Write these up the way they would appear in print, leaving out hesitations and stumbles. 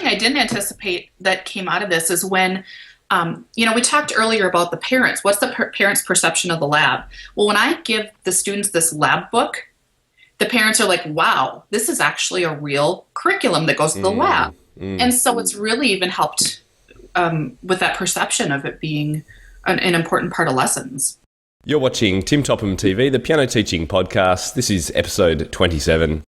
I didn't anticipate that came out of this is when, we talked earlier about the parents. What's the parents' perception of the lab? Well, when I give the students this lab book, the parents are like, wow, this is actually a real curriculum that goes to the lab. And so it's really even helped with that perception of it being an important part of lessons. You're watching Tim Topham TV, the piano teaching podcast. This is episode 27.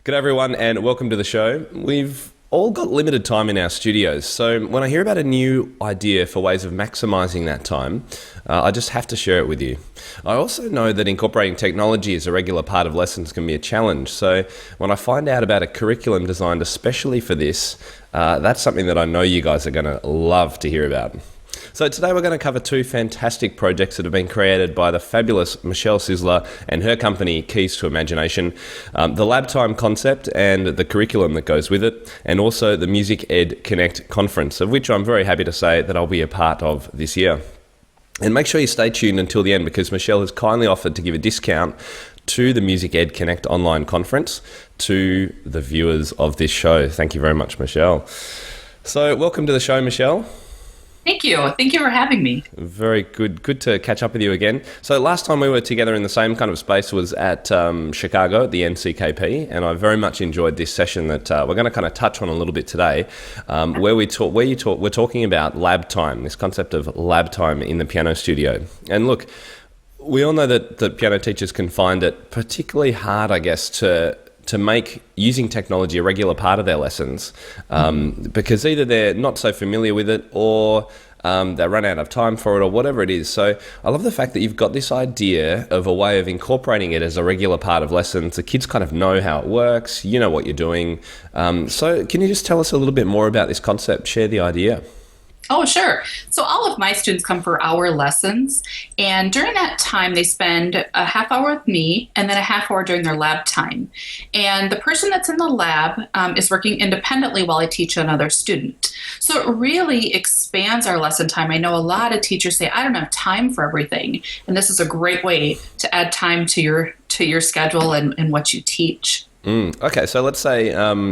G'day everyone and welcome to the show. We've all got limited time in our studios, so when I hear about a new idea for ways of maximising that time, I just have to share it with you. I also know that incorporating technology as a regular part of lessons can be a challenge, so when I find out about a curriculum designed especially for this, that's something that I know you guys are going to love to hear about. So today we're going to cover two fantastic projects that have been created by the fabulous Michelle Sisler and her company Keys to Imagination, the Lab Time concept and the curriculum that goes with it, and also the Music Ed Connect conference, of which I'm very happy to say that I'll be a part of this year. And make sure you stay tuned until the end because Michelle has kindly offered to give a discount to the Music Ed Connect online conference to the viewers of this show. Thank you very much, Michelle. So welcome to the show, Michelle. Thank you. Thank you for having me. Very good. Good to catch up with you again. So last time we were together in the same kind of space was at Chicago at the NCKP, and I very much enjoyed this session that we're going to kind of touch on a little bit today, we're talking about lab time, this concept of lab time in the piano studio. And look, we all know that piano teachers can find it particularly hard, I guess, to make using technology a regular part of their lessons because either they're not so familiar with it or they run out of time for it or whatever it is. So I love the fact that you've got this idea of a way of incorporating it as a regular part of lessons. The kids kind of know how it works, you know what you're doing. So can you just tell us a little bit more about this concept, share the idea? Oh, sure. So all of my students come for hour lessons, and during that time, they spend a half hour with me and then a half hour during their lab time. And the person that's in the lab is working independently while I teach another student. So it really expands our lesson time. I know a lot of teachers say, I don't have time for everything. And this is a great way to add time to your schedule and what you teach. Okay, so let's say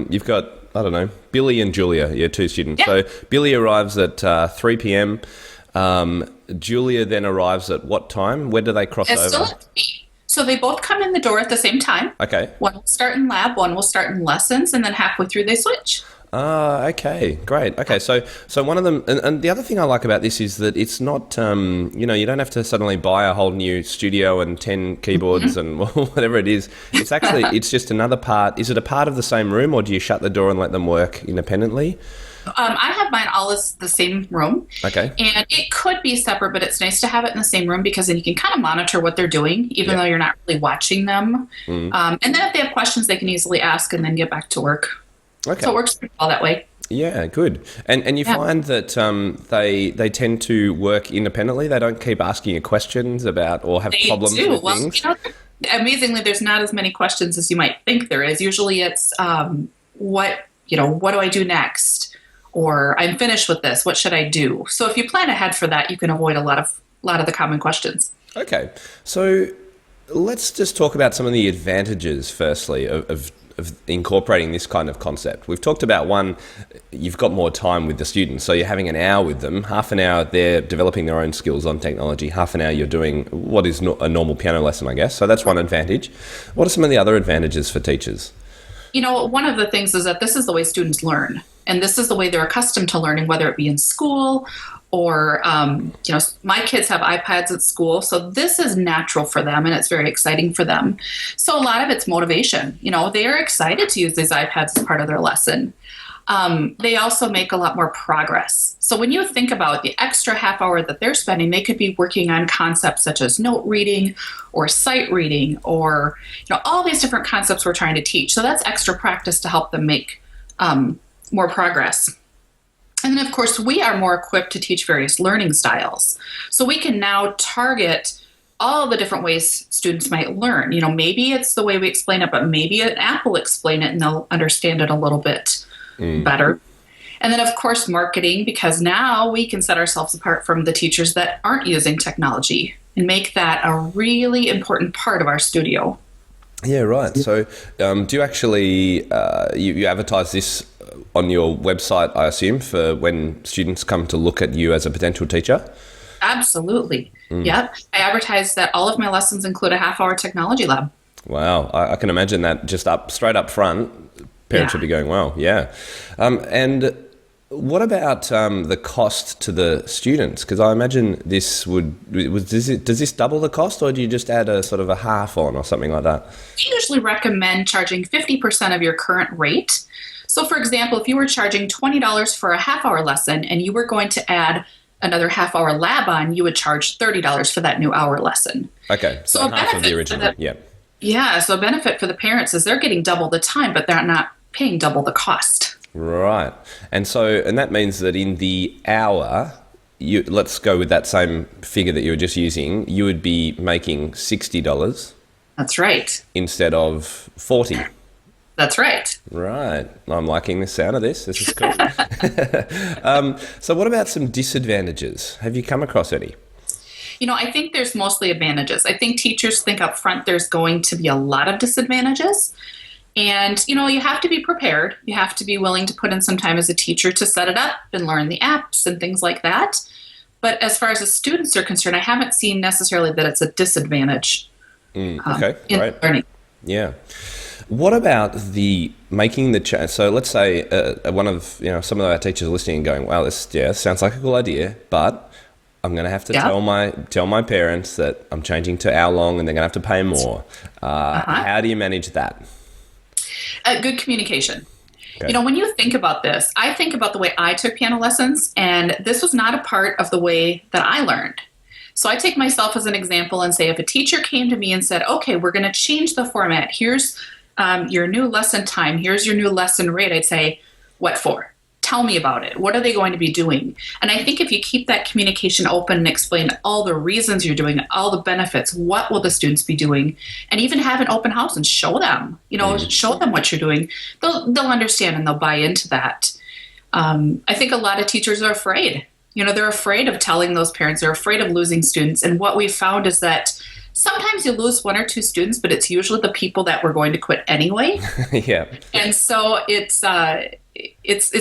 you've got, I don't know, Billy and Julia, your two students. Yeah. So Billy arrives at 3 p.m. Julia then arrives at what time? Where do they cross over? Still at 3. So they both come in the door at the same time. Okay. One will start in lab, one will start in lessons, and then halfway through they switch. Okay, great. Okay, so one of them, and the other thing I like about this is that it's not, you don't have to suddenly buy a whole new studio and 10 keyboards and whatever it is. It's actually, it's just another part. Is it a part of the same room or do you shut the door and let them work independently? I have mine all as the same room. Okay. And it could be separate, but it's nice to have it in the same room because then you can kind of monitor what they're doing, even though you're not really watching them. And then if they have questions, they can easily ask and then get back to work. Okay. So it works pretty well that way. Yeah, good. And you find that they tend to work independently? They don't keep asking you questions about or have problems with things? Amazingly, there's not as many questions as you might think there is. Usually it's, what do I do next? Or I'm finished with this. What should I do? So if you plan ahead for that, you can avoid a lot of the common questions. Okay. So let's just talk about some of the advantages, firstly, of incorporating this kind of concept. We've talked about one, you've got more time with the students, so you're having an hour with them, half an hour they're developing their own skills on technology, half an hour you're doing what is a normal piano lesson, I guess. So that's one advantage. What are some of the other advantages for teachers? One of the things is that this is the way students learn, and this is the way they're accustomed to learning, whether it be in school or, my kids have iPads at school, so this is natural for them and it's very exciting for them. So a lot of it's motivation. They are excited to use these iPads as part of their lesson. They also make a lot more progress. So when you think about the extra half hour that they're spending, they could be working on concepts such as note reading or sight reading or, all these different concepts we're trying to teach. So that's extra practice to help them make more progress. And then, of course, we are more equipped to teach various learning styles. So we can now target all the different ways students might learn. Maybe it's the way we explain it, but maybe an app will explain it and they'll understand it a little bit better. And then, of course, marketing, because now we can set ourselves apart from the teachers that aren't using technology and make that a really important part of our studio. Yeah, right. So do you actually, you advertise this on your website, I assume, for when students come to look at you as a potential teacher? Absolutely. Yep. I advertise that all of my lessons include a half-hour technology lab. Wow. I can imagine that just straight up front, parents should be going, wow, yeah. And what about the cost to the students? Because I imagine this does this double the cost, or do you just add a sort of a half on or something like that? We usually recommend charging 50% of your current rate. So for example, if you were charging $20 for a half-hour lesson and you were going to add another half-hour lab on, you would charge $30 for that new hour lesson. Okay, so half of the original, yeah. Yeah, so a benefit for the parents is they're getting double the time, but they're not paying double the cost. Right. And that means that in the hour, let's go with that same figure that you were just using, you would be making $60. That's right. Instead of $40. That's right. Right. I'm liking the sound of this. This is cool. So what about some disadvantages? Have you come across any? I think there's mostly advantages. I think teachers think up front there's going to be a lot of disadvantages. And, you have to be prepared. You have to be willing to put in some time as a teacher to set it up and learn the apps and things like that. But as far as the students are concerned, I haven't seen necessarily that it's a disadvantage Okay, in right. learning. Yeah. What about making the change? So let's say one of some of our teachers are listening and going, "Wow, this sounds like a cool idea, but I'm going to have to tell my parents that I'm changing to hour long, and they're going to have to pay more." How do you manage that? Good communication. Okay. When you think about this, I think about the way I took piano lessons, and this was not a part of the way that I learned. So I take myself as an example and say, if a teacher came to me and said, okay, we're going to change the format. Here's your new lesson time. Here's your new lesson rate. I'd say, what for? Tell me about it. What are they going to be doing? And I think if you keep that communication open and explain all the reasons you're doing it, all the benefits, what will the students be doing, and even have an open house and show them, show them what you're doing, they'll understand and they'll buy into that. I think a lot of teachers are afraid. They're afraid of telling those parents. They're afraid of losing students. And what we've found is that sometimes you lose one or two students, but it's usually the people that were going to quit anyway. Yeah. And so it's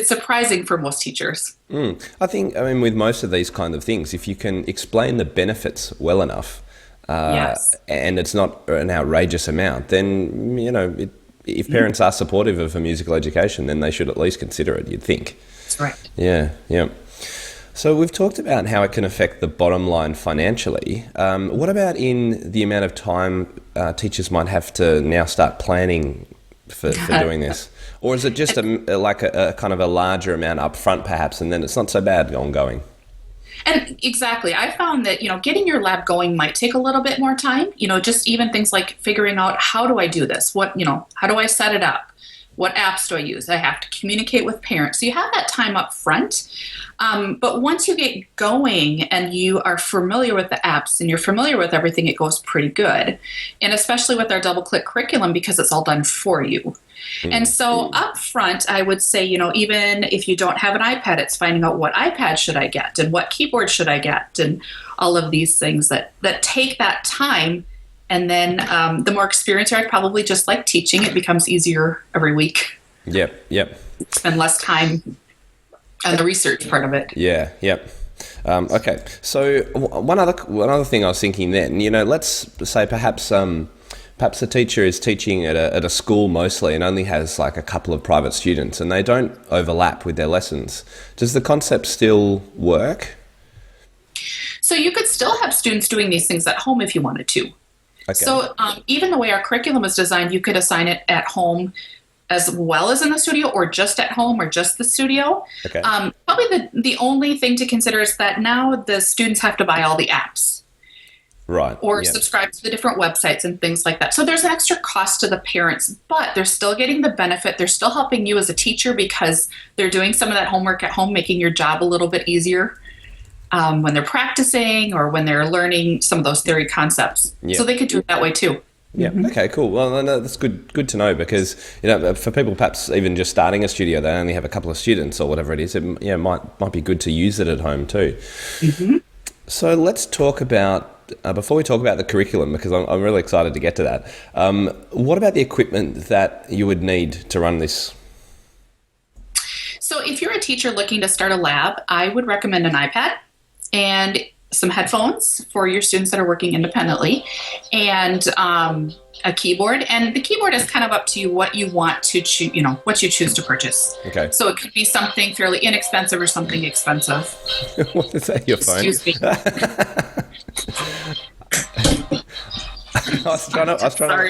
surprising for most teachers. I mean, with most of these kind of things, if you can explain the benefits well enough, and it's not an outrageous amount, then, if parents are supportive of a musical education, then they should at least consider it, you'd think. That's right. Yeah. So we've talked about how it can affect the bottom line financially. What about in the amount of time teachers might have to now start planning for doing this? Or is it just a kind of a larger amount up front perhaps, and then it's not so bad ongoing? And exactly. I found that, getting your lab going might take a little bit more time. Just even things like figuring out, how do I do this? How do I set it up? What apps do I use? I have to communicate with parents. So you have that time up front. But once you get going and you are familiar with the apps and you're familiar with everything, it goes pretty good. And especially with our double-click curriculum, because it's all done for you. And so up front, I would say, even if you don't have an iPad, it's finding out what iPad should I get and what keyboard should I get and all of these things that take that time. And then the more experience you have, probably just like teaching, it becomes easier every week. Yep. Spend less time on the research part of it. Yep. Okay. So one other thing I was thinking then, let's say perhaps the teacher is teaching at a school mostly and only has like a couple of private students and they don't overlap with their lessons. Does the concept still work? So you could still have students doing these things at home if you wanted to. Okay. So even the way our curriculum is designed, you could assign it at home as well as in the studio, or just at home, or just the studio. Okay. Probably the only thing to consider is that now the students have to buy all the apps. Right. Or subscribe to the different websites and things like that. So there's an extra cost to the parents, but they're still getting the benefit. They're still helping you as a teacher because they're doing some of that homework at home, making your job a little bit easier when they're practicing or when they're learning some of those theory concepts. So they could do it that way too. Yeah. Okay. Cool. Well, no, that's good to know because for people perhaps even just starting a studio, they only have a couple of students or whatever it is. It might be good to use it at home too. So let's talk about before we talk about the curriculum, because I'm really excited to get to that. What about the equipment that you would need to run this? So if you're a teacher looking to start a lab, I would recommend an iPad and some headphones for your students that are working independently, and a keyboard. And the keyboard is kind of up to you what you want to choose, what you choose to purchase. Okay. So it could be something fairly inexpensive or something expensive. What is that? Your phone? Excuse me. Sorry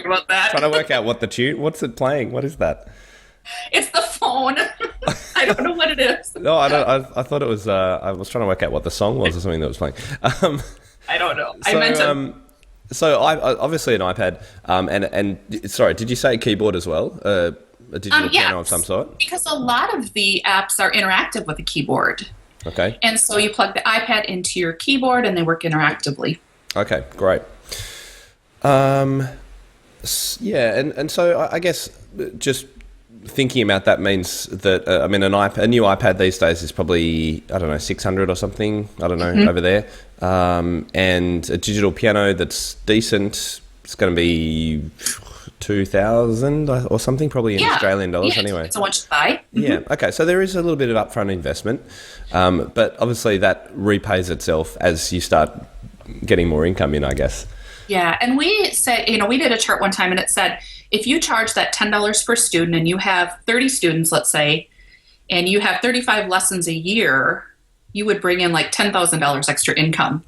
about that. Trying to work out what's it playing? What is that? It's the phone. I don't know what it is. No, I don't. I thought it was. I was trying to work out what the song was or something that was playing. I don't know. So I obviously an iPad. And sorry, did you say a keyboard as well? A digital piano of some sort? Because a lot of the apps are interactive with a keyboard. Okay. And so you plug the iPad into your keyboard, and they work interactively. Okay, great. And so I guess just thinking about that means that a new iPad these days is probably, I don't know, 600 or something, I don't know, over there, and a digital piano that's decent, it's going to be 2,000 or something, probably in Australian dollars anyway. It's a one to buy. Yeah, okay, so there is a little bit of upfront investment, but obviously that repays itself as you start getting more income in, I guess. Yeah, and we said, we did a chart one time and it said, if you charge that $10 per student and you have 30 students, let's say, and you have 35 lessons a year, you would bring in like $10,000 extra income.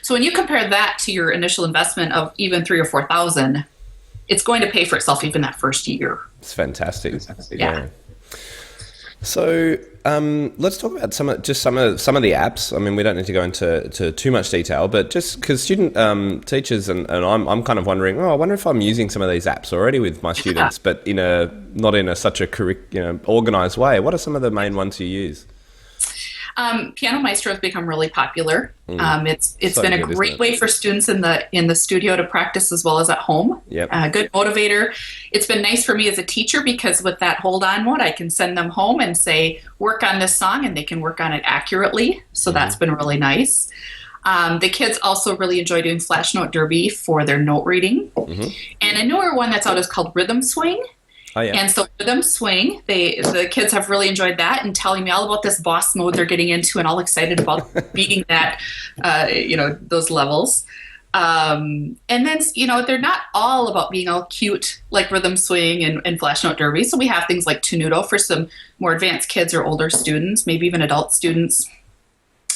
So when you compare that to your initial investment of even $3,000 or $4,000, it's going to pay for itself even that first year. It's fantastic. Yeah. So let's talk about some of the apps. I mean, we don't need to go into too much detail, but just because student teachers and I'm kind of wondering, I wonder if I'm using some of these apps already with my students, but not in such a organized way. What are some of the main ones you use? Piano Maestro has become really popular. It's been a great way for students in the studio to practice as well as at home. Yep. Good motivator. It's been nice for me as a teacher because with that hold on mode, I can send them home and say, work on this song, and they can work on it accurately. So that's been really nice. The kids also really enjoy doing Flash Note Derby for their note reading. And a newer one that's out is called Rhythm Swing. Oh, yeah. And so Rhythm Swing, the kids have really enjoyed that and telling me all about this boss mode they're getting into and all excited about beating that, those levels. And then, they're not all about being all cute like Rhythm Swing and Flash Note Derby. So we have things like Tunudo for some more advanced kids or older students, maybe even adult students.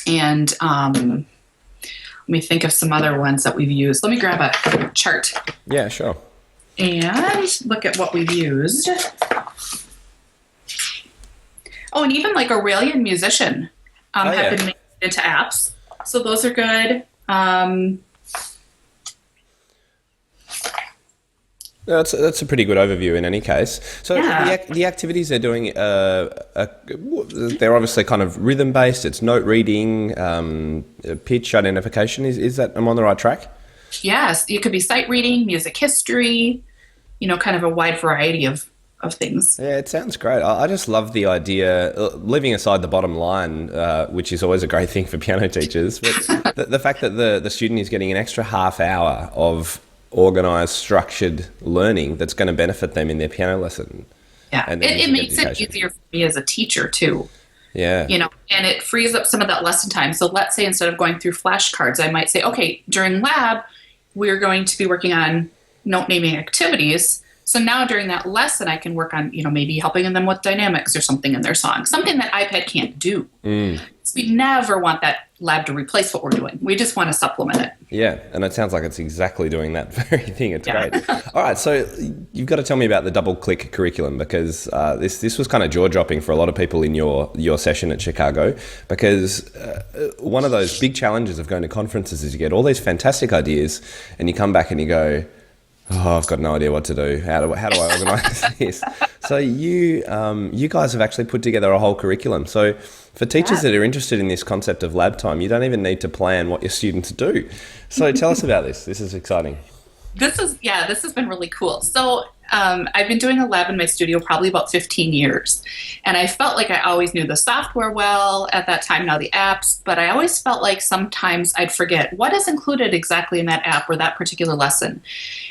And let me think of some other ones that we've used. Let me grab a chart. Yeah, sure. And look at what we've used. Oh, and even like Aurelian Musician have been made into apps. So those are good. That's a pretty good overview in any case. So the activities they're doing, they're obviously kind of rhythm-based. It's note reading, pitch identification. Is that, am I on the right track? Yes, it could be sight reading, music history, kind of a wide variety of things. Yeah, it sounds great. I just love the idea, leaving aside the bottom line, which is always a great thing for piano teachers, but the fact that the student is getting an extra half hour of organised, structured learning that's going to benefit them in their piano lesson. Yeah, it makes it easier for me as a teacher too. Yeah. And it frees up some of that lesson time. So let's say instead of going through flashcards, I might say, okay, during lab, we're going to be working on note naming activities. So now during that lesson, I can work on, maybe helping them with dynamics or something in their song, something that iPad can't do. So we never want that lab to replace what we're doing. We just want to supplement it. Yeah, and it sounds like it's exactly doing that very thing. It's great. All right, so you've got to tell me about the double-click curriculum because this was kind of jaw-dropping for a lot of people in your session at Chicago because one of those big challenges of going to conferences is you get all these fantastic ideas and you come back and you go, I've got no idea what to do. How do I organise this? So you guys have actually put together a whole curriculum. So for teachers that are interested in this concept of lab time, you don't even need to plan what your students do. So tell us about this. This is exciting. This has been really cool. So I've been doing a lab in my studio probably about 15 years. And I felt like I always knew the software well at that time, now the apps, but I always felt like sometimes I'd forget what is included exactly in that app or that particular lesson.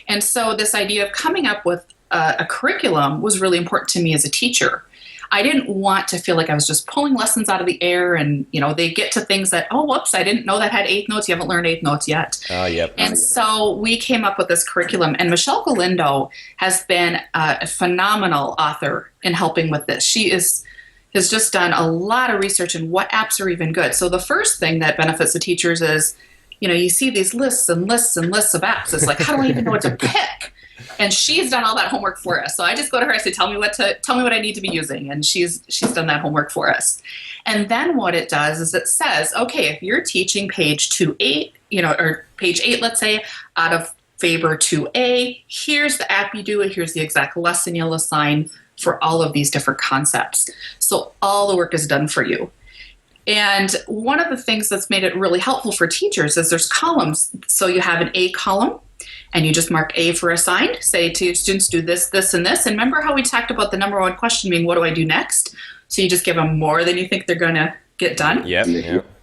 And so this idea of coming up with a curriculum was really important to me as a teacher. I didn't want to feel like I was just pulling lessons out of the air and, they get to things that, oh, whoops, I didn't know that had eighth notes. You haven't learned eighth notes yet. Yep. And so we came up with this curriculum, and Michelle Galindo has been a phenomenal author in helping with this. She has just done a lot of research in what apps are even good. So the first thing that benefits the teachers is, you see these lists and lists and lists of apps. It's like, how do I even know what to pick? And she's done all that homework for us. So I just go to her. I say, tell me what I need to be using, and she's done that homework for us. And then what it does is it says, okay, if you're teaching page 2-8, or page 8, let's say, out of Faber 2A, here's the app you do it. Here's the exact lesson you'll assign for all of these different concepts. So all the work is done for you. And one of the things that's made it really helpful for teachers is there's columns. So you have an A column, and you just mark A for assigned. Say to your students, do this, this, and this. And remember how we talked about the number one question being, what do I do next? So you just give them more than you think they're going to get done. Yep.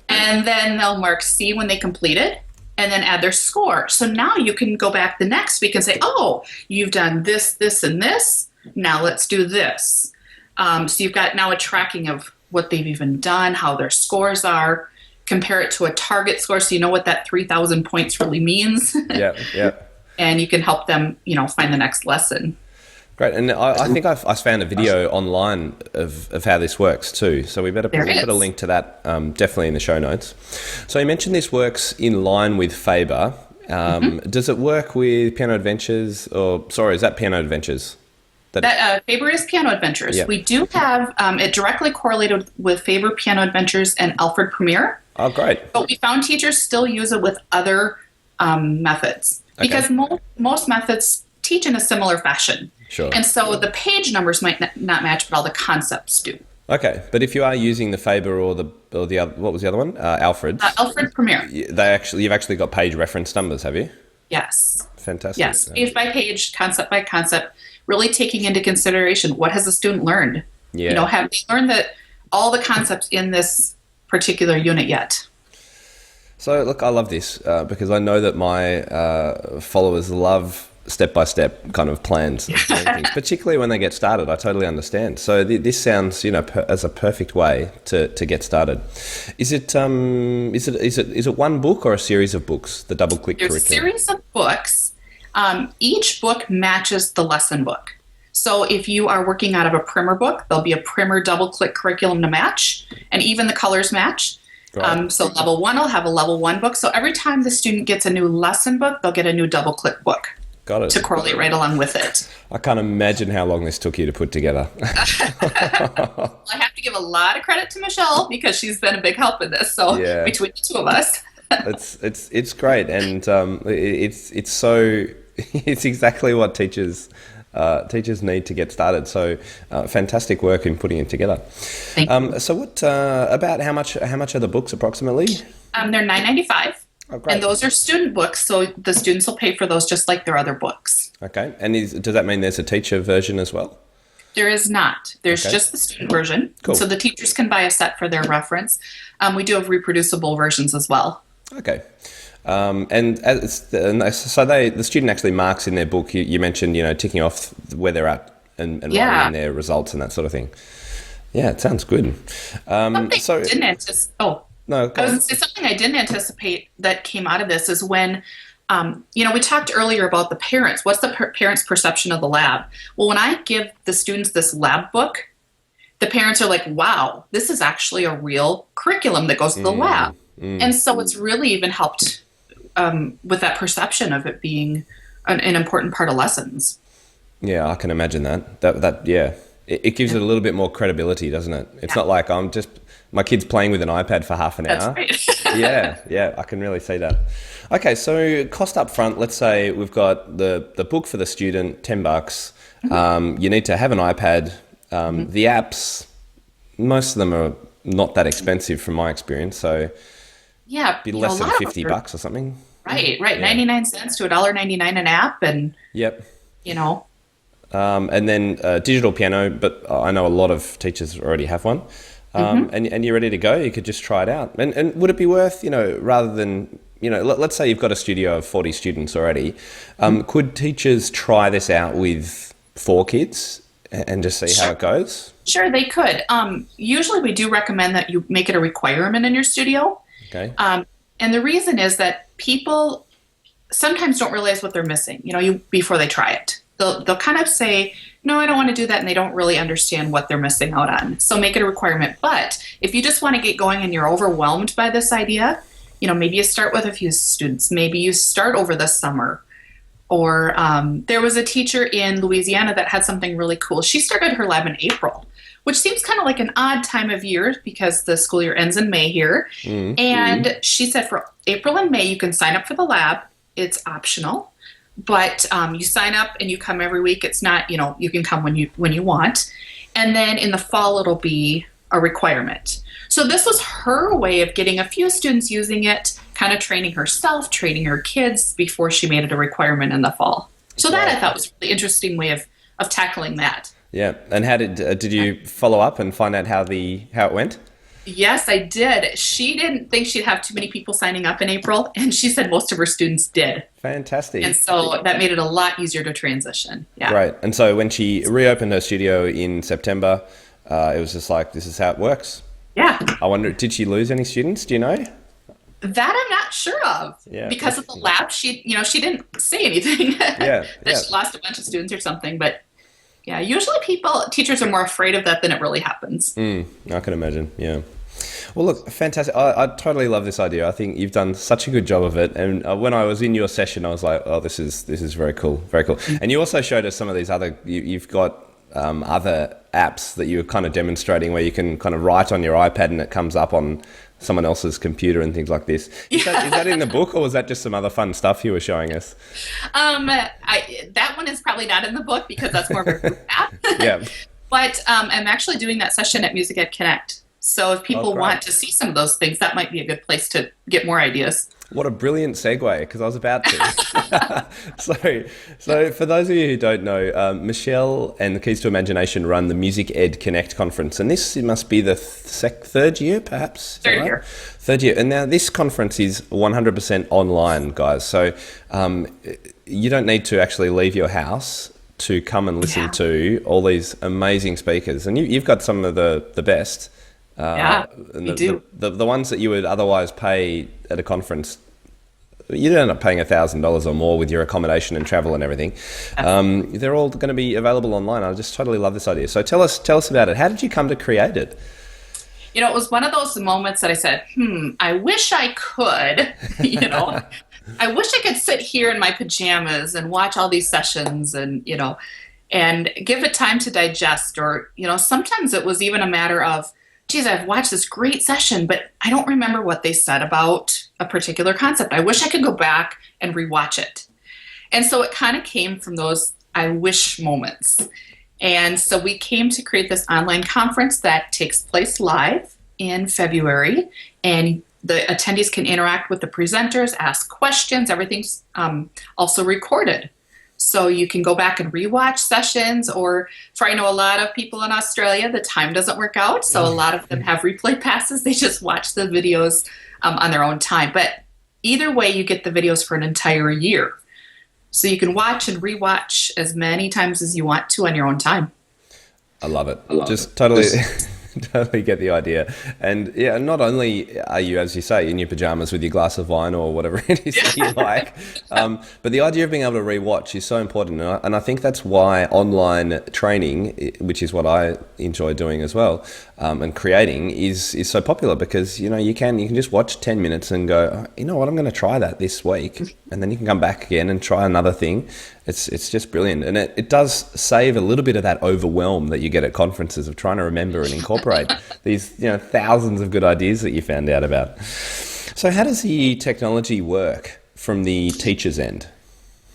And then they'll mark C when they complete it, and then add their score. So now you can go back the next week and say, oh, you've done this, this, and this. Now let's do this. So you've got now a tracking of what they've even done, how their scores are. Compare it to a target score so you know what that 3,000 points really means. Yeah. And you can help them, find the next lesson. Great. And I think I found a video online of how this works too. So we better put a link to that definitely in the show notes. So you mentioned this works in line with Faber. Does it work with Piano Adventures is that Piano Adventures? Faber is Piano Adventures. Yep. We do have it directly correlated with Faber Piano Adventures and Alfred Premier. Oh, great. But we found teachers still use it with other methods. Okay. Because most methods teach in a similar fashion. Sure. And so the page numbers might not match, but all the concepts do. Okay, but if you are using the Faber or the other, what was the other one? Alfred. Alfred Premier. You've actually got page reference numbers, have you? Yes. Fantastic. Yes, page by page, concept by concept, really taking into consideration what has the student learned. Yeah. Have they learned all the concepts in this particular unit yet? So, look, I love this because I know that my followers love step-by-step kind of plans, and things, particularly when they get started. I totally understand. So this sounds, as a perfect way to get started. Is it one book or a series of books? The double click curriculum. There's a series of books. Each book matches the lesson book. So if you are working out of a primer book, there'll be a primer double click curriculum to match, and even the colors match. Right. So level 1 will have a level 1 book. So every time the student gets a new lesson book, they'll get a new double click book. Got it. To correlate right along with it. I can't imagine how long this took you to put together. I have to give a lot of credit to Michelle because she's been a big help in this. So between the two of us. it's great, and it's so it's exactly what teachers need to get started. So fantastic work in putting it together. Thank you. So what about how much are the books approximately? They're $9.95. Oh, great. And those are student books, so the students will pay for those just like their other books. Okay. And does that mean there's a teacher version as well? There is not. There's just the student version. Cool. So the teachers can buy a set for their reference. We do have reproducible versions as well. Okay. So the student actually marks in their book, you mentioned, ticking off where they're at and writing in their results and that sort of thing. Yeah, it sounds good. Something I didn't anticipate that came out of this is when, we talked earlier about the parents. What's the parents' perception of the lab? Well, when I give the students this lab book, the parents are like, wow, this is actually a real curriculum that goes to the lab. And so it's really even helped with that perception of it being an important part of lessons. Yeah, I can imagine that. It gives it a little bit more credibility, doesn't it? It's not like I'm just... my kid's playing with an iPad for half an hour. That's right. Yeah, I can really see that. Okay, so cost up front, let's say we've got the book for the student, $10. Mm-hmm. You need to have an iPad. The apps, most of them are not that expensive from my experience, so be less than $50 or something. Right. Yeah. 99 cents to $1.99 an app. And, Yep. you know, And then digital piano, but I know a lot of teachers already have one. And you're ready to go. You could just try it out. And would it be worth, rather than, let's say you've got a studio of 40 students already, could teachers try this out with 4 kids and just see how it goes? Sure, they could. Usually we do recommend that you make it a requirement in your studio. Okay. And the reason is that people sometimes don't realize what they're missing, before they try it. They'll kind of say, no, I don't want to do that, and they don't really understand what they're missing out on. So make it a requirement. But if you just want to get going and you're overwhelmed by this idea, maybe you start with a few students. Maybe you start over the summer. Or there was a teacher in Louisiana that had something really cool. She started her lab in April, which seems kind of like an odd time of year because the school year ends in May here. And she said for April and May, you can sign up for the lab. It's optional, but you sign up and you come every week. It's not, you can come when you want. And then in the fall, it'll be a requirement. So this was her way of getting a few students using it, kind of training herself, training her kids before she made it a requirement in the fall. So that I thought was a really interesting way of tackling that. Yeah. And how did you follow up and find out how it went? Yes, I did. She didn't think she'd have too many people signing up in April, and she said most of her students did. Fantastic. And so that made it a lot easier to transition. Yeah. Great. And so when she reopened her studio in September, it was just like, this is how it works. Yeah. I wonder, did she lose any students? Do you know? That I'm not sure of. Yeah. Because of the lab, she didn't say anything. Yeah. That she lost a bunch of students or something. But yeah, usually teachers are more afraid of that than it really happens. I can imagine. Yeah. Well, look, fantastic. I totally love this idea. I think you've done such a good job of it. And when I was in your session, I was like, oh, this is very cool. Very cool. And you also showed us some of these other, you've got other apps that you were kind of demonstrating where you can kind of write on your iPad and it comes up on someone else's computer and things like this. Is that in the book, or was that just some other fun stuff you were showing us? That one is probably not in the book because that's more of a group app. Yeah. But I'm actually doing that session at Music Ed Connect. So if people want to see some of those things, that might be a good place to get more ideas. What a brilliant segue, because I was about to. So for those of you who don't know, Michelle and the Keys to Imagination run the Music Ed Connect conference, and this must be the third year, perhaps? Third year. Third year. And now this conference is 100% online, guys. So you don't need to actually leave your house to come and listen to all these amazing speakers. And you've got some of the best. We do. The ones that you would otherwise pay at a conference, you'd end up paying $1,000 or more with your accommodation and travel and everything. They're all going to be available online. I just totally love this idea. So tell us about it. How did you come to create it? It was one of those moments that I said, I wish I could, I wish I could sit here in my pajamas and watch all these sessions and give it time to digest. Or, sometimes it was even a matter of, geez, I've watched this great session, but I don't remember what they said about a particular concept. I wish I could go back and rewatch it. And so it kind of came from those I wish moments. And so we came to create this online conference that takes place live in February. And the attendees can interact with the presenters, ask questions. Everything's also recorded. So you can go back and rewatch sessions, or I know a lot of people in Australia, the time doesn't work out. So a lot of them have replay passes. They just watch the videos on their own time. But either way, you get the videos for an entire year. So you can watch and rewatch as many times as you want to on your own time. I love it. Totally. Totally get the idea. And yeah, not only are you, as you say, in your pajamas with your glass of wine or whatever it is that you like, but the idea of being able to rewatch is so important. And I think that's why online training, which is what I enjoy doing as well, and creating is so popular, because, you can just watch 10 minutes and go, you know what, I'm going to try that this week. And then you can come back again and try another thing. It's just brilliant. And it does save a little bit of that overwhelm that you get at conferences of trying to remember and incorporate these, thousands of good ideas that you found out about. So how does the technology work from the teacher's end?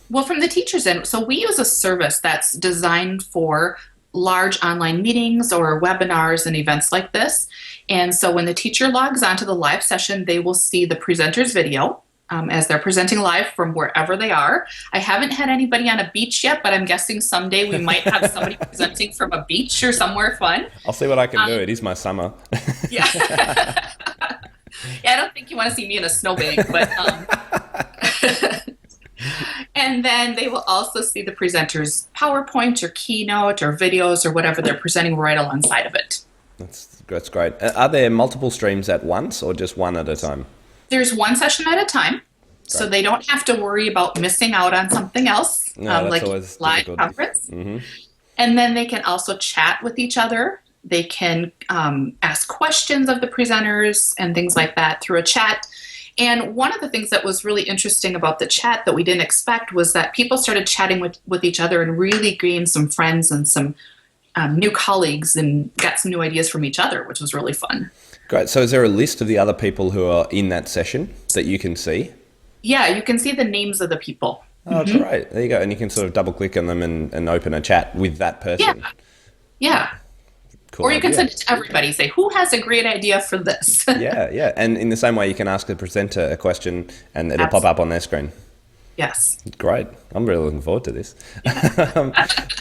Well, from the teacher's end, so we use a service that's designed for large online meetings or webinars and events like this. And so when the teacher logs onto the live session, they will see the presenter's video. as they're presenting live from wherever they are. I haven't had anybody on a beach yet, but I'm guessing someday we might have somebody presenting from a beach or somewhere fun. I'll see what I can do. It is my summer. Yeah. Yeah, I don't think you want to see me in a snowbank, but and then they will also see the presenter's PowerPoint or keynote or videos or whatever they're presenting right alongside of it. That's great. Are there multiple streams at once or just one at a time? There's one session at a time, so they don't have to worry about missing out on something else, like live conference. Mm-hmm. And then they can also chat with each other. They can ask questions of the presenters and things like that through a chat. And one of the things that was really interesting about the chat that we didn't expect was that people started chatting with each other and really gained some friends and some new colleagues and got some new ideas from each other, which was really fun. Great. So is there a list of the other people who are in that session that you can see? Yeah, you can see the names of the people. Oh, mm-hmm. Great. There you go. And you can sort of double click on them and open a chat with that person. Yeah. Cool. Or you can send it to everybody. Say, who has a great idea for this? Yeah. And in the same way, you can ask the presenter a question and it'll pop up on their screen. Yes. Great. I'm really looking forward to this.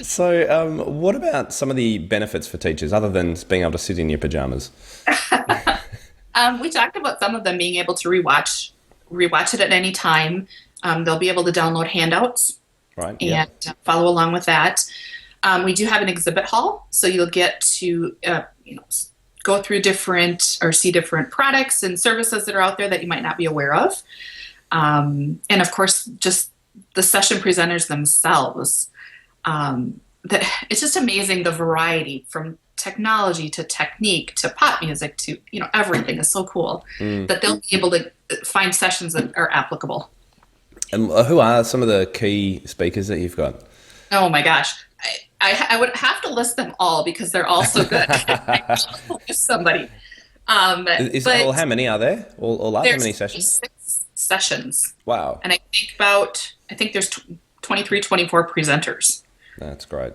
So what about some of the benefits for teachers other than being able to sit in your pajamas? We talked about some of them being able to rewatch it at any time. They'll be able to download handouts and follow along with that. We do have an exhibit hall, so you'll get to go through see different products and services that are out there that you might not be aware of. And of course, just the session presenters themselves. It's just amazing the variety from technology to technique to pop music to everything is so cool that they'll be able to find sessions that are applicable. And who are some of the key speakers that you've got? Oh my gosh. I would have to list them all because they're all so good. I list somebody. How many are there? How many sessions? 6 sessions. Wow. And I think there's 23, 24 presenters. That's great.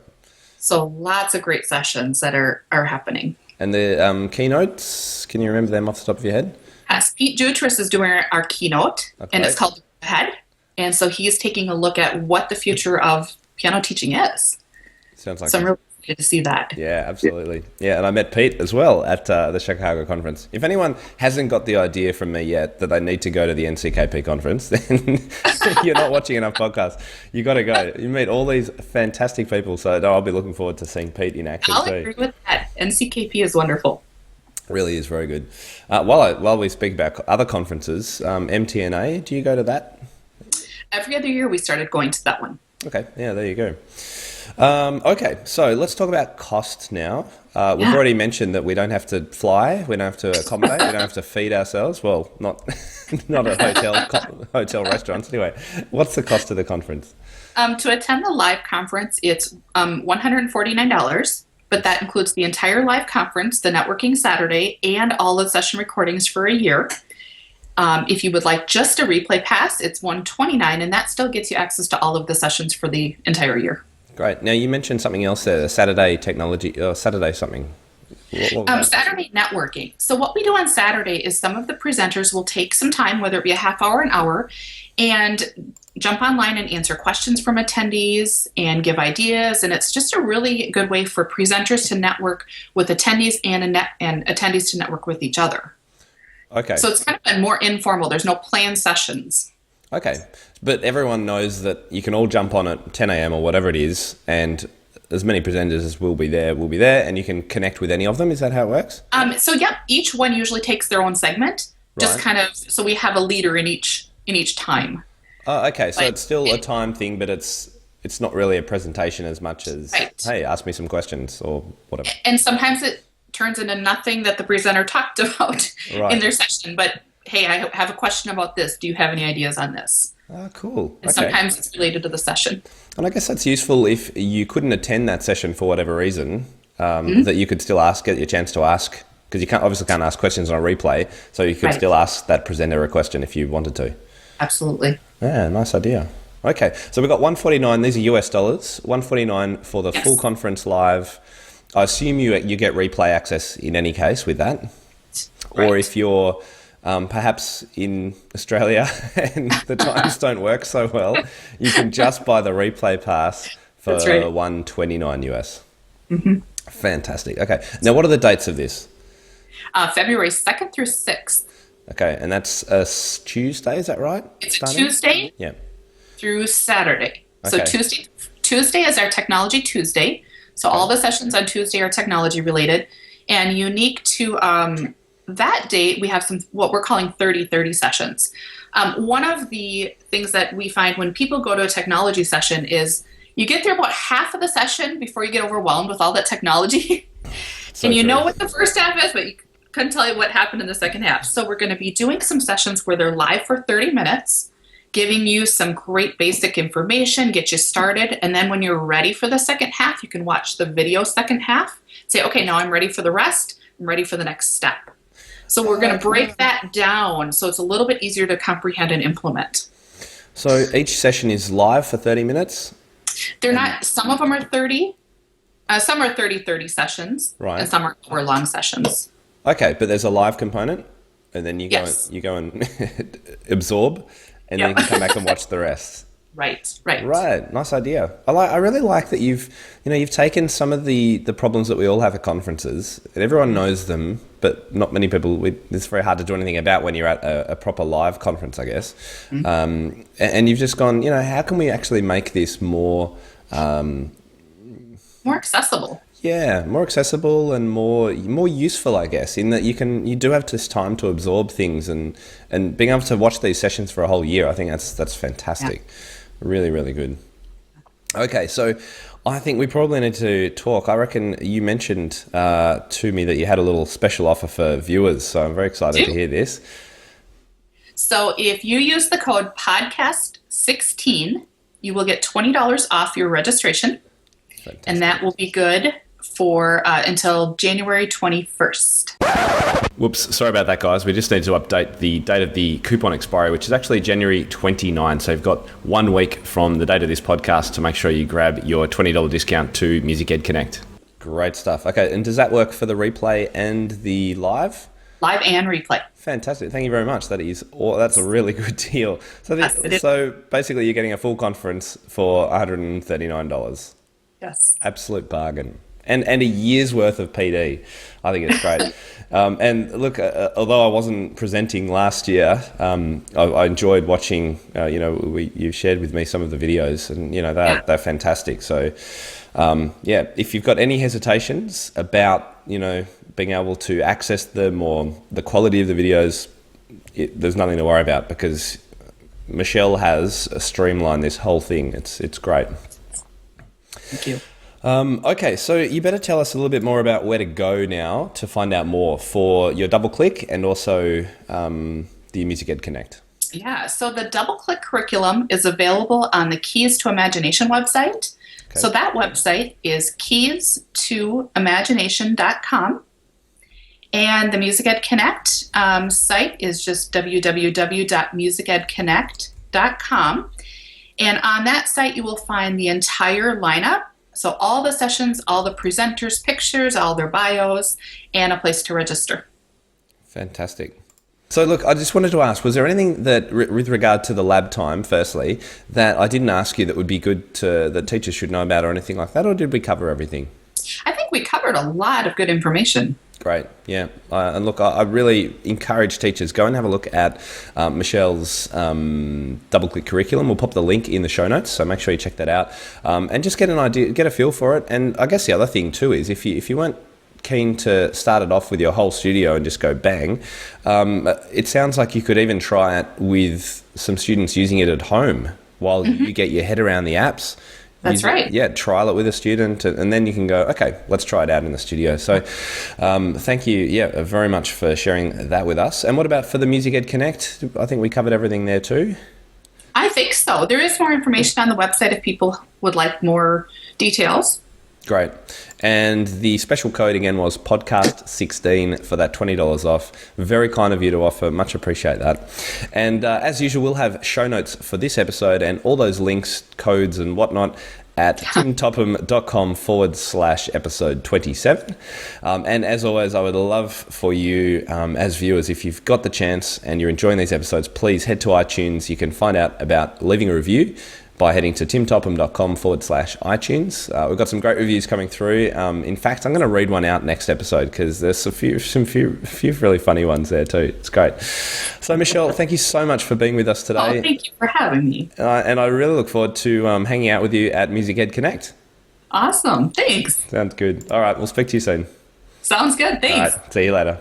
So lots of great sessions that are happening. And the keynotes, can you remember them off the top of your head? Yes, Pete Jutras is doing our keynote, and it's called Head. And so he's taking a look at what the future of piano teaching is. Sounds like so I'm really excited to see that. Yeah, absolutely. Yeah, and I met Pete as well at the Chicago conference. If anyone hasn't got the idea from me yet that they need to go to the NCKP conference, then you're not watching enough podcasts. You got to go. You meet all these fantastic people. So I'll be looking forward to seeing Pete in action too. I'll agree with that. NCKP is wonderful. Really is very good. While we speak about other conferences, MTNA, do you go to that? Every other year we started going to that one. Okay, yeah, there you go. Okay, so let's talk about costs now. We've already mentioned that we don't have to fly, we don't have to accommodate, we don't have to feed ourselves. Well, not at hotel restaurants anyway. What's the cost of the conference? To attend the live conference, it's $149, but that includes the entire live conference, the networking Saturday, and all the session recordings for a year. If you would like just a replay pass, it's $129, and that still gets you access to all of the sessions for the entire year. Great. Now, you mentioned something else there, Saturday technology, or Saturday something. Saturday networking. So what we do on Saturday is some of the presenters will take some time, whether it be a half hour, an hour, and jump online and answer questions from attendees and give ideas. And it's just a really good way for presenters to network with attendees and attendees to network with each other. Okay. So it's kind of more informal. There's no planned sessions. Okay. But everyone knows that you can all jump on at 10 a.m. or whatever it is, and as many presenters as will be there, and you can connect with any of them. Is that how it works? Each one usually takes their own segment. Right. Just kind of, so we have a leader in each time. Oh, okay. So it's still a time thing, but it's not really a presentation as much as, hey, ask me some questions or whatever. And sometimes it turns into nothing that the presenter talked about in their session, but hey, I have a question about this. Do you have any ideas on this? Oh, cool. And sometimes it's related to the session. And I guess that's useful if you couldn't attend that session for whatever reason, that you could still get your chance to ask, because you obviously can't ask questions on a replay, so you could still ask that presenter a question if you wanted to. Absolutely. Yeah, nice idea. Okay, so we've got $149, these are US dollars, $149 for the full conference live. I assume you get replay access in any case with that. Right. Or if you're perhaps in Australia and the times don't work so well, you can just buy the replay pass for $129 US. Mm-hmm. Fantastic. Okay. Now, what are the dates of this? February 2nd through 6th. Okay. And that's a Tuesday, is that right? It's a Tuesday through Saturday. Okay. So Tuesday is our Technology Tuesday. So all the sessions on Tuesday are technology related. And unique to that date, we have some what we're calling 30-30 sessions. One of the things that we find when people go to a technology session is you get through about half of the session before you get overwhelmed with all that technology. And you know what the first half is, but you couldn't tell you what happened in the second half. So we're going to be doing some sessions where they're live for 30 minutes, giving you some great basic information, get you started. And then when you're ready for the second half, you can watch the video second half. Say, okay, now I'm ready for the rest. I'm ready for the next step. So we're going to break that down so it's a little bit easier to comprehend and implement. So each session is live for 30 minutes? They're not, some of them are 30. Some are 30-30 sessions, right, and some are hour-long sessions. Okay, but there's a live component, and then you go and absorb, and then you can come back and watch the rest. Right. Nice idea. I really like that you've taken some of the problems that we all have at conferences, and everyone knows them, but not many people. It's very hard to do anything about when you're at a proper live conference, I guess. Mm-hmm. And you've just gone, how can we actually make this more accessible? Yeah, more accessible and more useful, I guess, in that you do have this time to absorb things and being able to watch these sessions for a whole year. I think that's fantastic. Yeah. Really, really good. Okay, so I think we probably need to talk. I reckon you mentioned to me that you had a little special offer for viewers, so I'm very excited to hear this. So if you use the code podcast16, you will get $20 off your registration. Fantastic. And that will be good for until January 21st. Whoops, sorry about that, guys. We just need to update the date of the coupon expiry, which is actually January 29. So you've got 1 week from the date of this podcast to make sure you grab your $20 discount to Music Ed Connect. Great stuff. Okay, and does that work for the replay and the live? Live and replay. Fantastic. Thank you very much. That's a really good deal. So basically you're getting a full conference for $139. Yes. Absolute bargain. And a year's worth of PD. I think it's great. And look, although I wasn't presenting last year, I enjoyed watching, you shared with me some of the videos and, they're fantastic. So, if you've got any hesitations about, being able to access them or the quality of the videos, there's nothing to worry about because Michelle has streamlined this whole thing. It's great. Thank you. Okay, so you better tell us a little bit more about where to go now to find out more for your DoubleClick and also the Music Ed Connect. Yeah, so the DoubleClick curriculum is available on the Keys to Imagination website. Okay. So that website is keys2imagination.com. And the Music Ed Connect site is just www.musicedconnect.com. And on that site, you will find the entire lineup. So all the sessions, all the presenters' pictures, all their bios, and a place to register. Fantastic. So look, I just wanted to ask, was there anything that, with regard to the lab time, firstly, that I didn't ask you that would be good that teachers should know about or anything like that, or did we cover everything? I think we covered a lot of good information. Great, yeah. And look, I really encourage teachers, go and have a look at Michelle's DoubleClick curriculum. We'll pop the link in the show notes, so make sure you check that out. And just get an idea, get a feel for it. And I guess the other thing too is if you weren't keen to start it off with your whole studio and just go bang, it sounds like you could even try it with some students using it at home while you get your head around the apps. That's right. Yeah, trial it with a student and then you can go, okay, let's try it out in the studio. So thank you, very much for sharing that with us. And what about for the Music Ed Connect? I think we covered everything there too. I think so. There is more information on the website if people would like more details. Great. And the special code again was podcast16 for that $20 off. Very kind of you to offer. Much appreciate that. And as usual, we'll have show notes for this episode and all those links, codes and whatnot at timtopham.com/episode 27. And as always, I would love for you as viewers, if you've got the chance and you're enjoying these episodes, please head to iTunes. You can find out about leaving a review by heading to timtopham.com/iTunes. We've got some great reviews coming through. In fact, I'm going to read one out next episode because there's a few really funny ones there too. It's great. So Michelle, thank you so much for being with us today. Oh, thank you for having me. And I really look forward to hanging out with you at Music Ed Connect. Awesome. Thanks. Sounds good. All right, we'll speak to you soon. Sounds good. Thanks. All right, see you later.